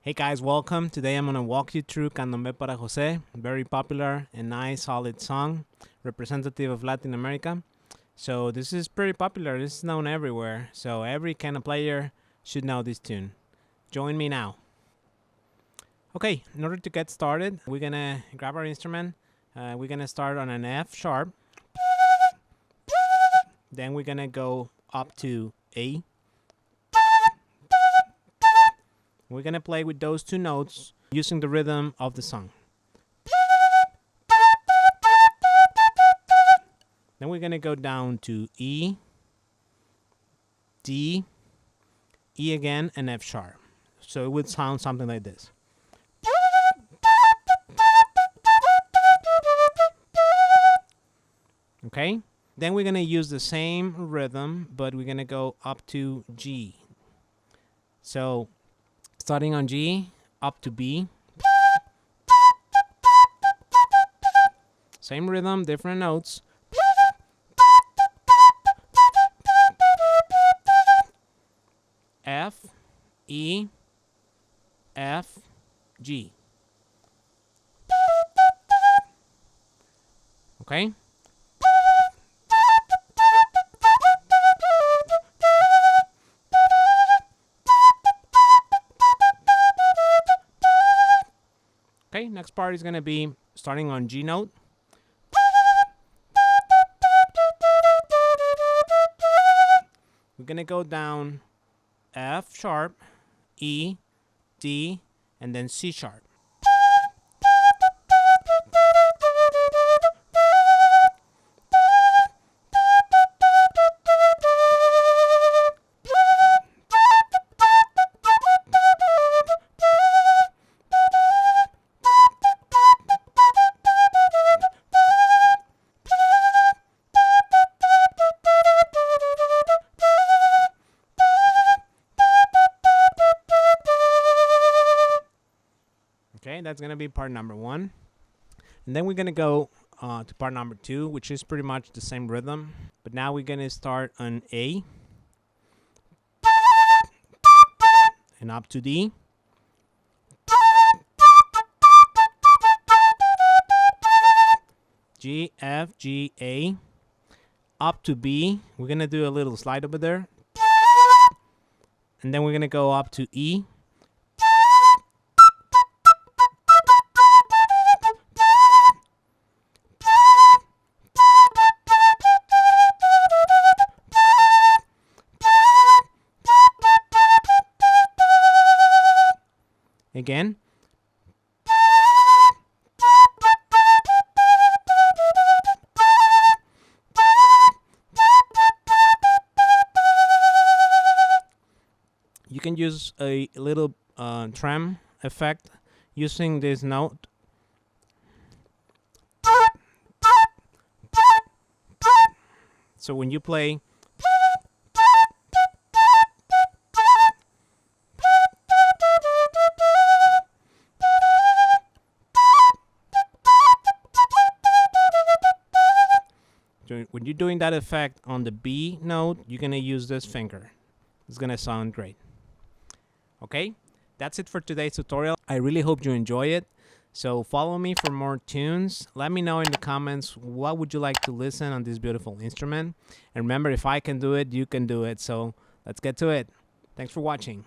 Hey guys, welcome. Today I'm gonna walk you through Candombe para Jose, very popular and nice, solid song, representative of Latin America. So this is pretty popular. This is known everywhere. So every kind of player should know this tune. Join me now. Okay, in order to get started, we're gonna grab our instrument. We're gonna start on an F sharp. Then we're gonna go up to A. We're gonna play with those two notes using the rhythm of the song. Then we're gonna go down to E, D, E again, and F sharp. So it would sound something like this. Okay? Then we're gonna use the same rhythm, but we're gonna go up to G. So starting on G, up to B. Same rhythm, different notes. F, E, F, G. Okay? Okay, next part is going to be starting on G note. We're going to go down F sharp, E, D, and then C sharp. Okay, that's going to be part number 1. And then we're going to go to part number 2, which is pretty much the same rhythm. But now we're going to start on A and up to D. G, F, G, A. Up to B. We're going to do a little slide over there. And then we're going to go up to E. Again. You can use a little trem effect using this note. So when you play, when you're doing that effect on the B note, you're going to use this finger. It's going to sound great. Okay, that's it for today's tutorial. I really hope you enjoy it. So follow me for more tunes. Let me know in the comments what would you like to listen on this beautiful instrument. And remember, if I can do it, you can do it. So let's get to it. Thanks for watching.